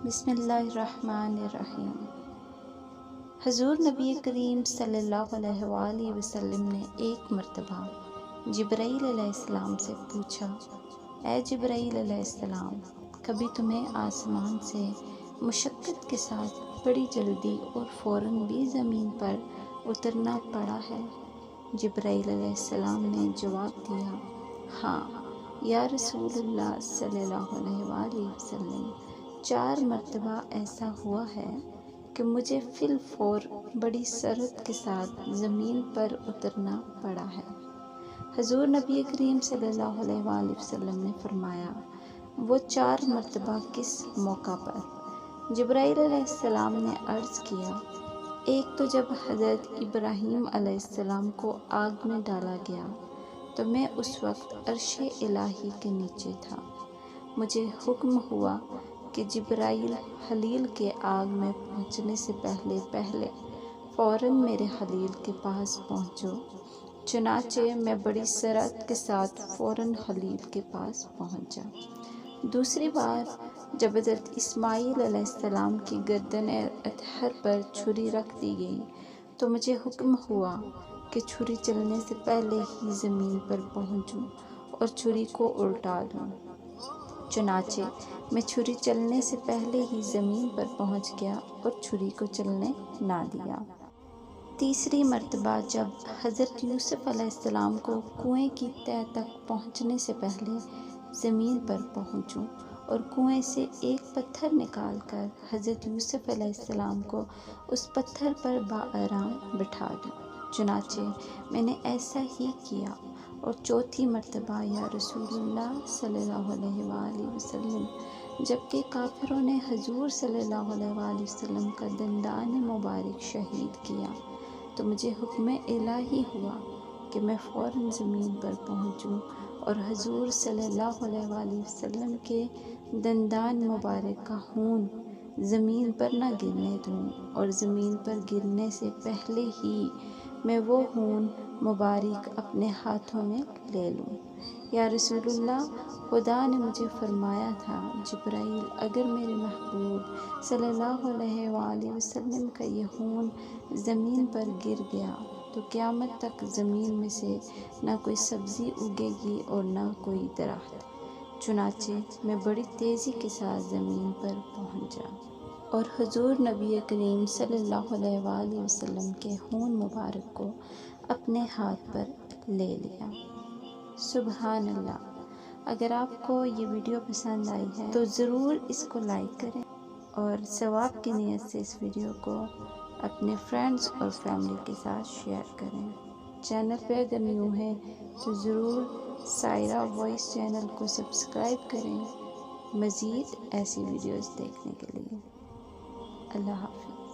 بسم اللہ الرحمن الرحیم۔ حضور نبی کریم صلی اللہ علیہ وآلہ وسلم نے ایک مرتبہ جبرائیل علیہ السلام سے پوچھا، اے جبرائیل علیہ السلام، کبھی تمہیں آسمان سے مشقت کے ساتھ بڑی جلدی اور فوراً بھی زمین پر اترنا پڑا ہے؟ جبرائیل علیہ السلام نے جواب دیا، ہاں یا رسول اللہ صلی اللہ علیہ وآلہ وسلم، 4 مرتبہ ایسا ہوا ہے کہ مجھے فی الفور بڑی سرعت کے ساتھ زمین پر اترنا پڑا ہے۔ حضور نبی کریم صلی اللہ علیہ وآلہ وسلم نے فرمایا، وہ 4 مرتبہ کس موقع پر؟ جبرائیل علیہ السلام نے عرض کیا، ایک تو جب حضرت ابراہیم علیہ السلام کو آگ میں ڈالا گیا تو میں اس وقت عرش الہی کے نیچے تھا، مجھے حکم ہوا کہ جبرائیل خلیل کے آگ میں پہنچنے سے پہلے فوراً میرے خلیل کے پاس پہنچو، چنانچہ میں بڑی سرعت کے ساتھ فوراً خلیل کے پاس پہنچا۔ دوسری بار جب حضرت اسماعیل علیہ السلام کی گردن اطہر پر چھری رکھ دی گئی تو مجھے حکم ہوا کہ چھری چلنے سے پہلے ہی زمین پر پہنچوں اور چھری کو الٹا دوں، چنانچہ میں چھری چلنے سے پہلے ہی زمین پر پہنچ گیا اور چھری کو چلنے نہ دیا۔ تیسری مرتبہ جب حضرت یوسف علیہ السلام کو کنویں کی تہہ تک پہنچنے سے پہلے زمین پر پہنچوں اور کنویں سے ایک پتھر نکال کر حضرت یوسف علیہ السلام کو اس پتھر پر بآرام بٹھا دوں، چنانچہ میں نے ایسا ہی کیا۔ اور چوتھی مرتبہ یا رسول اللہ صلی اللہ علیہ وآلہ وسلم، جبکہ کافروں نے حضور صلی اللہ علیہ وآلہ وسلم کا دندان مبارک شہید کیا تو مجھے حکم الہی ہوا کہ میں فوراً زمین پر پہنچوں اور حضور صلی اللہ علیہ وآلہ وسلم کے دندان مبارک کا خون زمین پر نہ گرنے دوں اور زمین پر گرنے سے پہلے ہی میں وہ خون مبارک اپنے ہاتھوں میں لے لوں۔ یا رسول اللہ، خدا نے مجھے فرمایا تھا، جبرائیل، اگر میرے محبوب صلی اللہ علیہ وآلہ وسلم کا یہ خون زمین پر گر گیا تو قیامت تک زمین میں سے نہ کوئی سبزی اگے گی اور نہ کوئی درخت۔ چنانچہ میں بڑی تیزی کے ساتھ زمین پر پہنچا اور حضور نبی کریم صلی اللہ علیہ وآلہ وسلم کے خون مبارک کو اپنے ہاتھ پر لے لیا۔ سبحان اللہ۔ اگر آپ کو یہ ویڈیو پسند آئی ہے تو ضرور اس کو لائک کریں اور ثواب کی نیت سے اس ویڈیو کو اپنے فرینڈز اور فیملی کے ساتھ شیئر کریں۔ چینل پہ اگر نیو ہیں تو ضرور سائرہ وائس چینل کو سبسکرائب کریں مزید ایسی ویڈیوز دیکھنے کے لیے۔ اللہ حافظ۔